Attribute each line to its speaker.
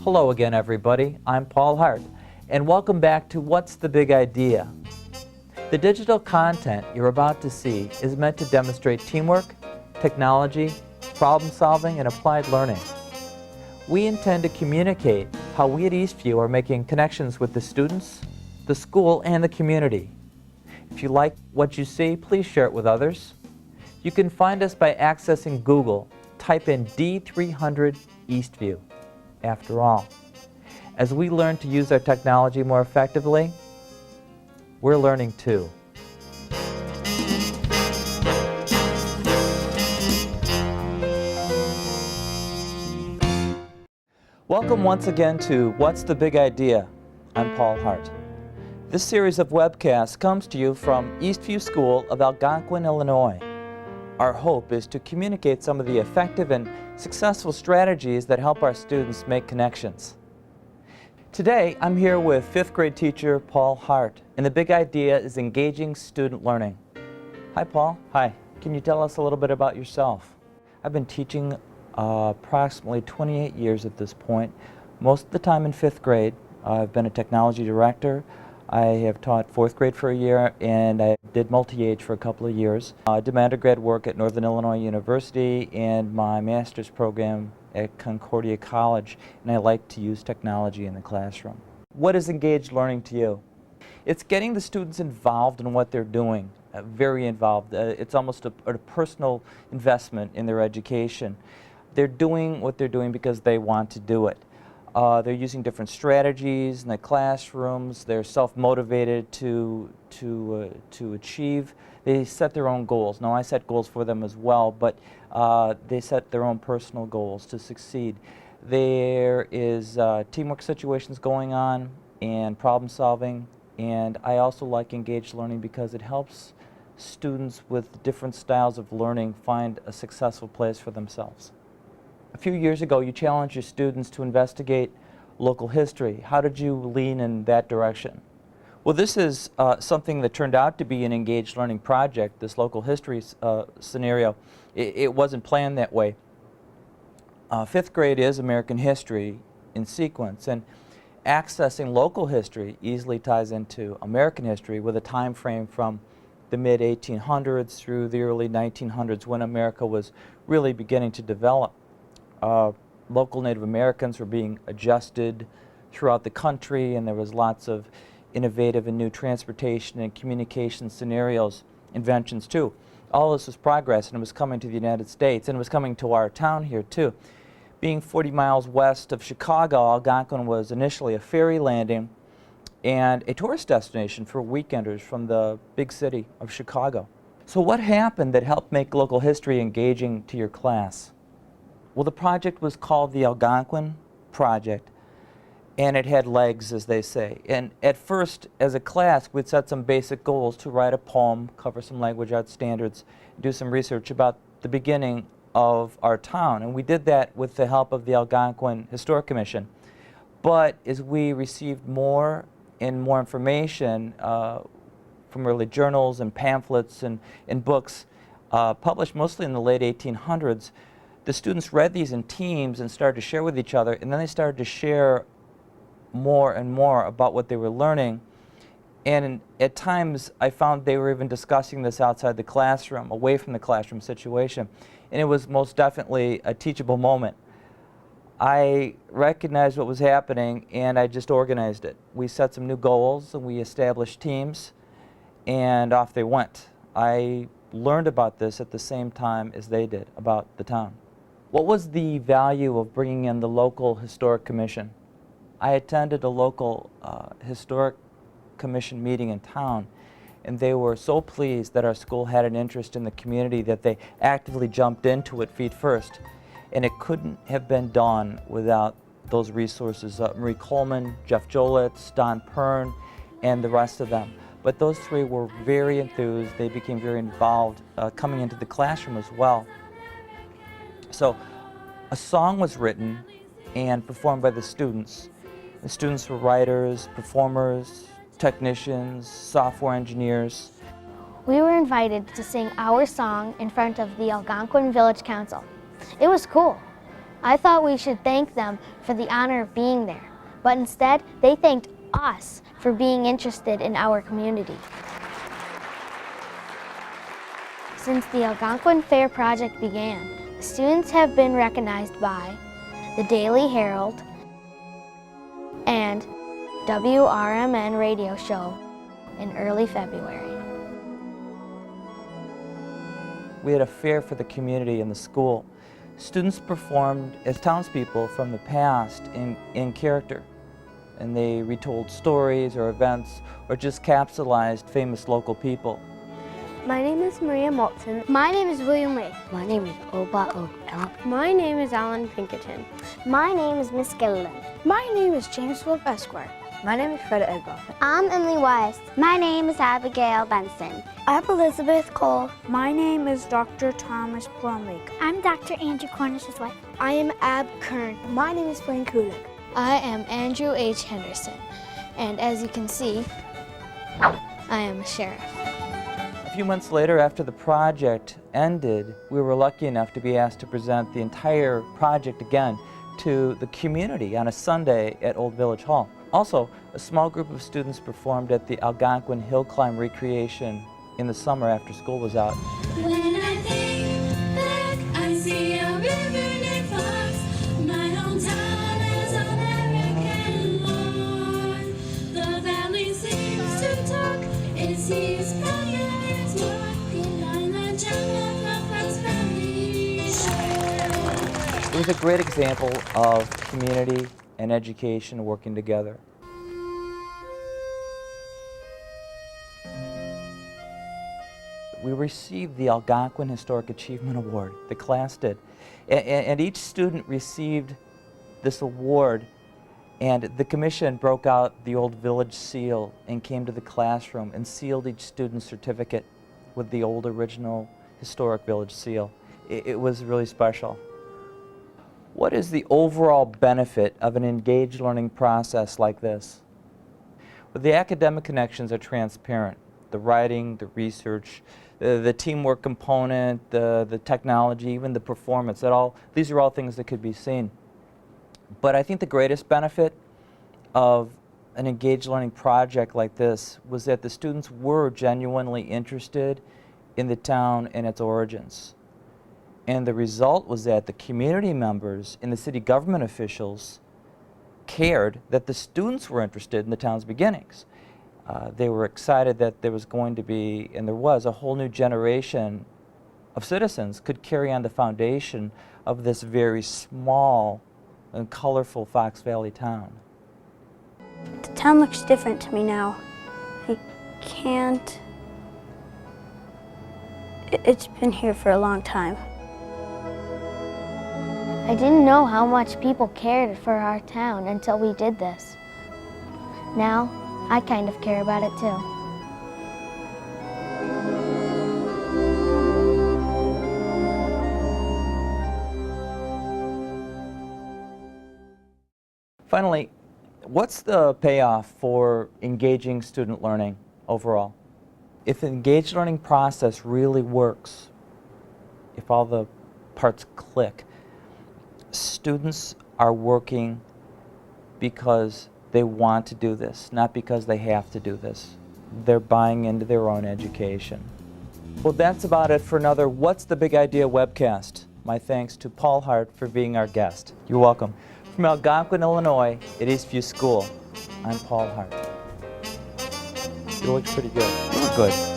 Speaker 1: Hello again, everybody. I'm Paul Hardt, and welcome back to What's the Big Idea? The digital content you're about to see is meant to demonstrate teamwork, technology, problem solving, and applied learning. We intend to communicate how we at Eastview are making connections with the students, the school, and the community. If you like what you see, please share it with others. You can find us by accessing Google. Type in D300 Eastview. After all, as we learn to use our technology more effectively, we're learning too. Welcome once again to What's the Big Idea? I'm Paul Hardt. This series of webcasts comes to you from Eastview School of Algonquin, Illinois. Our hope is to communicate some of the effective and successful strategies that help our students make connections. Today, I'm here with 5th grade teacher Paul Hardt, and the big idea is engaging student learning. Hi, Paul. Hi. Can you tell us a little bit about yourself? I've been teaching approximately 28 years at this point, most of the time in 5th grade. I've been a technology director. I have taught 4th grade for a year, and I did multi-age for a couple of years. I did my undergrad work at Northern Illinois University and my master's program at Concordia College, and I like to use technology in the classroom. What is engaged learning to you? It's getting the students involved in what they're doing, very involved. It's almost a personal investment in their education. They're doing what they're doing because they want to do it. They're using different strategies in the classrooms. They're self-motivated to achieve. They set their own goals. Now, I set goals for them as well, but they set their own personal goals to succeed. There is teamwork situations going on and problem solving, and I also like engaged learning because it helps students with different styles of learning find a successful place for themselves. A few years ago, you challenged your students to investigate local history. How did you lean in that direction? Well, this is something that turned out to be an engaged learning project, this local history scenario. It wasn't planned that way. 5th grade is American history in sequence, and accessing local history easily ties into American history with a time frame from the mid-1800s through the early 1900s when America was really beginning to develop. Local Native Americans were being adjusted throughout the country, and there was lots of innovative and new transportation and communication scenarios, inventions too. All this was progress, and it was coming to the United States, and it was coming to our town here too. Being 40 miles west of Chicago, Algonquin was initially a ferry landing and a tourist destination for weekenders from the big city of Chicago. So what happened that helped make local history engaging to your class? Well, the project was called the Algonquin Project, and it had legs, as they say. And at first, as a class, we'd set some basic goals to write a poem, cover some language arts standards, do some research about the beginning of our town. And we did that with the help of the Algonquin Historic Commission. But as we received more and more information from early journals and pamphlets and books published mostly in the late 1800s, the students read these in teams and started to share with each other, and then they started to share more and more about what they were learning. And at times, I found they were even discussing this outside the classroom, away from the classroom situation. And it was most definitely a teachable moment. I recognized what was happening, and I just organized it. We set some new goals, and we established teams, and off they went. I learned about this at the same time as they did about the town. What was the value of bringing in the local historic commission? I attended a local historic commission meeting in town, and they were so pleased that our school had an interest in the community that they actively jumped into it feet first. And it couldn't have been done without those resources. Marie Coleman, Jeff Jolitz, Don Pern, and the rest of them. But those three were very enthused. They became very involved coming into the classroom as well. So a song was written and performed by the students. The students were writers, performers, technicians, software engineers.
Speaker 2: We were invited to sing our song in front of the Algonquin Village Council. It was cool. I thought we should thank them for the honor of being there, but instead they thanked us for being interested in our community. Since the Algonquin Fair project began, the students have been recognized by the Daily Herald and WRMN radio show in early February.
Speaker 1: We had a fair for the community and the school. Students performed as townspeople from the past in character, and they retold stories or events or just capsulized famous local people.
Speaker 3: My name is Maria Moulton.
Speaker 2: My name is William Lee.
Speaker 4: My name is Oba Oak.
Speaker 3: My name is Alan Pinkerton.
Speaker 2: My name is Miss Gilliland.
Speaker 3: My name is James Wolf Esquire.
Speaker 4: My name is Freda Edgar.
Speaker 2: I'm Emily West.
Speaker 5: My name is Abigail Benson.
Speaker 2: I'm Elizabeth Cole.
Speaker 3: My name is Dr. Thomas Plumlake.
Speaker 5: I'm Dr. Andrew Cornish's wife.
Speaker 3: I am Ab Kern.
Speaker 5: My name is Blaine Kulik.
Speaker 2: I am Andrew H. Henderson, and as you can see, I am a sheriff.
Speaker 1: A few months later, after the project ended, we were lucky enough to be asked to present the entire project again to the community on a Sunday at Old Village Hall. Also, a small group of students performed at the Algonquin Hill Climb recreation in the summer after school was out.
Speaker 6: When I think back, I see a river named Fox. My hometown is American born. The valley seems to talk. It sees pioneers walking on the jungle of Fox Valley shore.
Speaker 1: It was a great example of community and education working together. We received the Algonquin Historic Achievement Award, the class did. And each student received this award, and the commission broke out the old village seal and came to the classroom and sealed each student's certificate with the old original historic village seal. It was really special. What is the overall benefit of an engaged learning process like this? Well, the academic connections are transparent. The writing, the research, the teamwork component, the technology, even the performance, these are all things that could be seen. But I think the greatest benefit of an engaged learning project like this was that the students were genuinely interested in the town and its origins. And the result was that the community members and the city government officials cared that the students were interested in the town's beginnings. They were excited that there was going to be, and there was, a whole new generation of citizens could carry on the foundation of this very small and colorful Fox Valley town.
Speaker 3: The town looks different to me now. It's been here for a long time.
Speaker 2: I didn't know how much people cared for our town until we did this. Now, I kind of care about it too.
Speaker 1: Finally, what's the payoff for engaging student learning overall? If the engaged learning process really works, if all the parts click, students are working because they want to do this, not because they have to do this. They're buying into their own education. Well, that's about it for another What's the Big Idea webcast. My thanks to Paul Hardt for being our guest. You're welcome. From Algonquin, Illinois, at Eastview School, I'm Paul Hardt. You look pretty good. You look good.